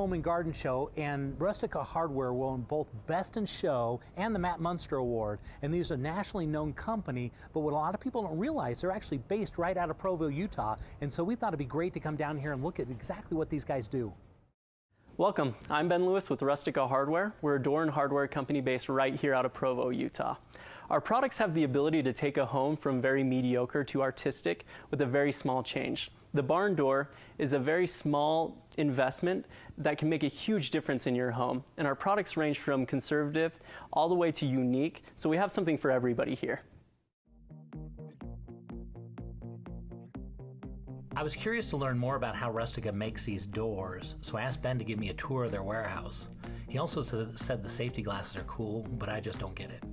Home and Garden Show, and Rustica Hardware won both Best in Show and the Matt Munster Award. And these are a nationally known company, but what a lot of people don't realize, they're actually based right out of Provo, Utah. And so we thought it'd be great to come down here and look at exactly what these guys do. Welcome, I'm Ben Lewis with Rustica Hardware. We're a door and hardware company based right here out of Provo, Utah. Our products have the ability to take a home from very mediocre to artistic with a very small change. The barn door is a very small investment that can make a huge difference in your home. And our products range from conservative all the way to unique, so we have something for everybody here. I was curious to learn more about how Rustica makes these doors, so I asked Ben to give me a tour of their warehouse. He also said the safety glasses are cool, but I just don't get it.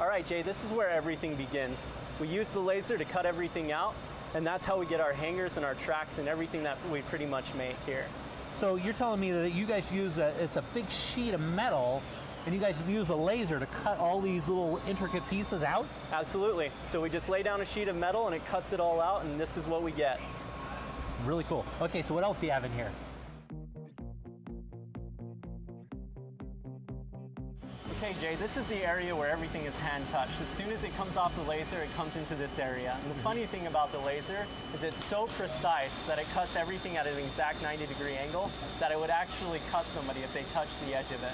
All right, Jay, this is where everything begins. We use the laser to cut everything out, and that's how we get our hangers and our tracks and everything that we pretty much make here. So you're telling me that you guys use it's a big sheet of metal, and you guys use a laser to cut all these little intricate pieces out? Absolutely. So we just lay down a sheet of metal and it cuts it all out, and this is what we get. Really cool. Okay, so what else do you have in here? Okay, Jay, this is the area where everything is hand touched. As soon as it comes off the laser, it comes into this area. And the funny thing about the laser is it's so precise that it cuts everything at an exact 90-degree angle that it would actually cut somebody if they touched the edge of it.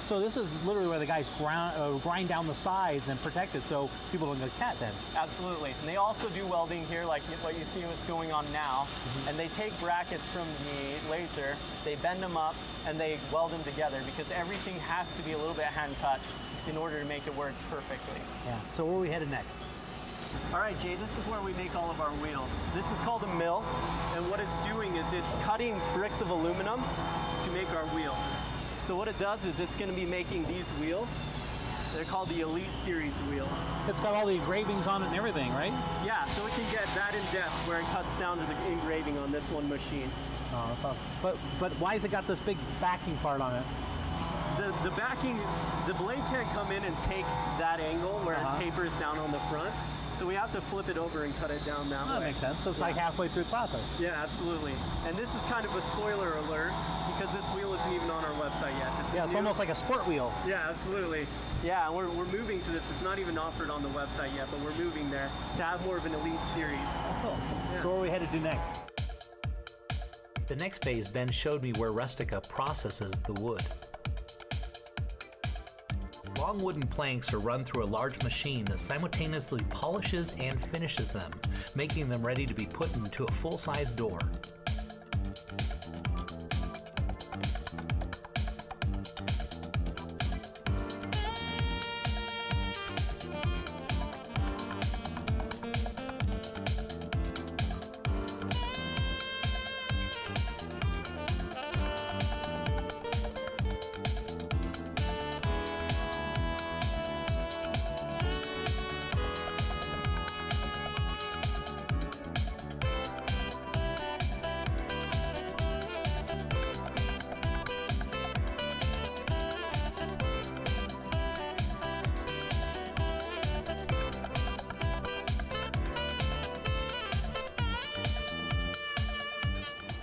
So this is literally where the guys grind down the sides and protect it so people don't get cut then? Absolutely. And they also do welding here, like what you see what's going on now. And they take brackets from the laser, they bend them up, and they weld them together because everything has to be a little bit hand-touched in order to make it work perfectly. Yeah. So where are we headed next? All right, Jay, this is where we make all of our wheels. This is called a mill, and what it's doing is it's cutting bricks of aluminum to make our wheels. So what it does is it's going to be making these wheels. They're called the Elite Series wheels. It's got all the engravings on it and everything, right? Yeah, so it can get that in depth where it cuts down to the engraving on this one machine. Oh, that's awesome. But why has it got this big backing part on it? The backing, the blade can't come in and take that angle where it tapers down on the front. So we have to flip it over and cut it down that way. That makes sense. So it's like halfway through the process. Yeah, absolutely. And this is kind of a spoiler alert because this wheel isn't even on our website yet. Yeah, it's almost like a sport wheel. Yeah, absolutely. Yeah, we're moving to this. It's not even offered on the website yet, but we're moving there to have more of an Elite Series. Oh, cool. Yeah. So where are we headed to next? The next phase, Ben showed me where Rustica processes the wood. Long wooden planks are run through a large machine that simultaneously polishes and finishes them, making them ready to be put into a full-size door.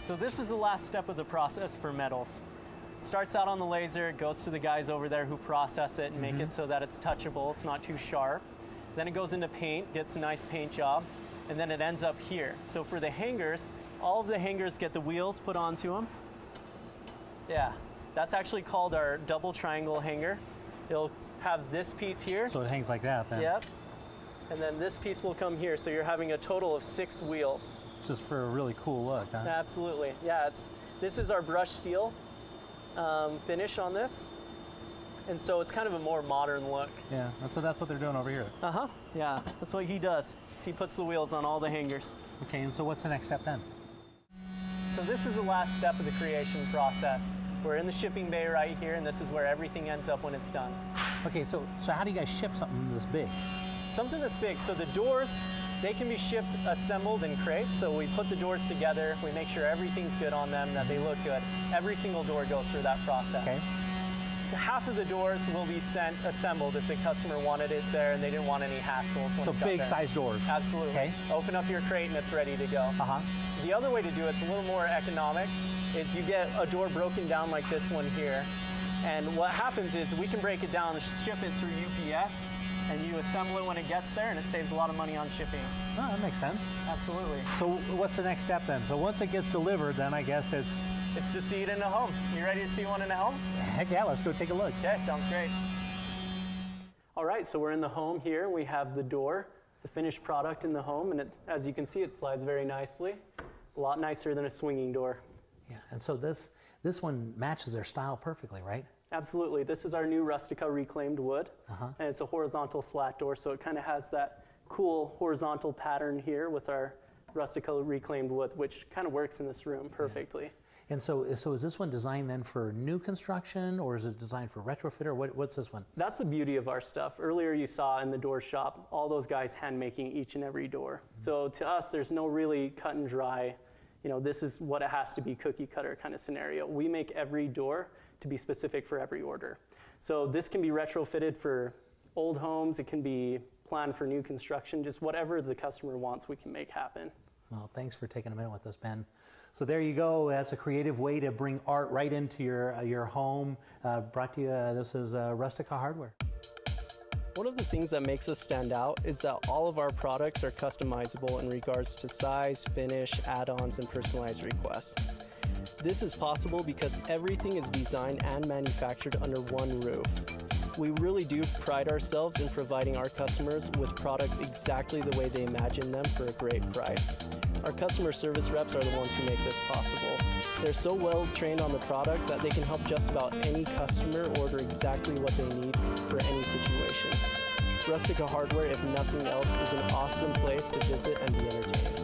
So this is the last step of the process for metals. It starts out on the laser, it goes to the guys over there who process it and make it so that it's touchable, it's not too sharp. Then it goes into paint, gets a nice paint job, and then it ends up here. So for the hangers, all of the hangers get the wheels put onto them. Yeah, that's actually called our double triangle hanger. It'll have this piece here. So it hangs like that then? Yep. And then this piece will come here, so you're having a total of 6 wheels. Just for a really cool look, huh? Absolutely, yeah. This is our brushed steel finish on this, and so it's kind of a more modern look. Yeah, and so that's what they're doing over here. Yeah, that's what he does. So he puts the wheels on all the hangers. Okay, and so what's the next step then? So this is the last step of the creation process. We're in the shipping bay right here, and this is where everything ends up when it's done. Okay, so how do you guys ship something this big? Something this big. So the doors, they can be shipped assembled in crates. So we put the doors together, we make sure everything's good on them, that they look good. Every single door goes through that process. Okay. half of the doors will be sent assembled if the customer wanted it there and they didn't want any hassle. So big size doors. Absolutely. Okay. Open up your crate and it's ready to go. Uh-huh. The other way to do it's a little more economic is you get a door broken down like this one here. And what happens is we can break it down and ship it through UPS, and you assemble it when it gets there, and it saves a lot of money on shipping. Oh, that makes sense. Absolutely. So what's the next step then? So once it gets delivered, then I guess it's to see it in a home. You ready to see one in a home? heck yeah, let's go take a look. Okay, sounds great. All right, so we're in the home here. We have the door, the finished product in the home, and as you can see, it slides very nicely. A lot nicer than a swinging door. Yeah, and so this one matches their style perfectly, right? Absolutely. This is our new Rustica reclaimed wood, and it's a horizontal slat door, so it kind of has that cool horizontal pattern here with our Rustica reclaimed wood, which kind of works in this room perfectly. Yeah. And so is this one designed then for new construction, or is it designed for retrofit, or what's this one? That's the beauty of our stuff. Earlier you saw in the door shop, all those guys hand making each and every door. So to us, there's no really cut and dry, this is what it has to be, cookie cutter kind of scenario. We make every door to be specific for every order. So this can be retrofitted for old homes, it can be planned for new construction, just whatever the customer wants, we can make happen. Well, thanks for taking a minute with us, Ben. So there you go. That's a creative way to bring art right into your home. Brought to you, this is Rustica Hardware. One of the things that makes us stand out is that all of our products are customizable in regards to size, finish, add-ons, and personalized requests. This is possible because everything is designed and manufactured under one roof. We really do pride ourselves in providing our customers with products exactly the way they imagine them for a great price. Our customer service reps are the ones who make this possible. They're so well trained on the product that they can help just about any customer order exactly what they need for any situation. Rustica Hardware, if nothing else, is an awesome place to visit and be entertained.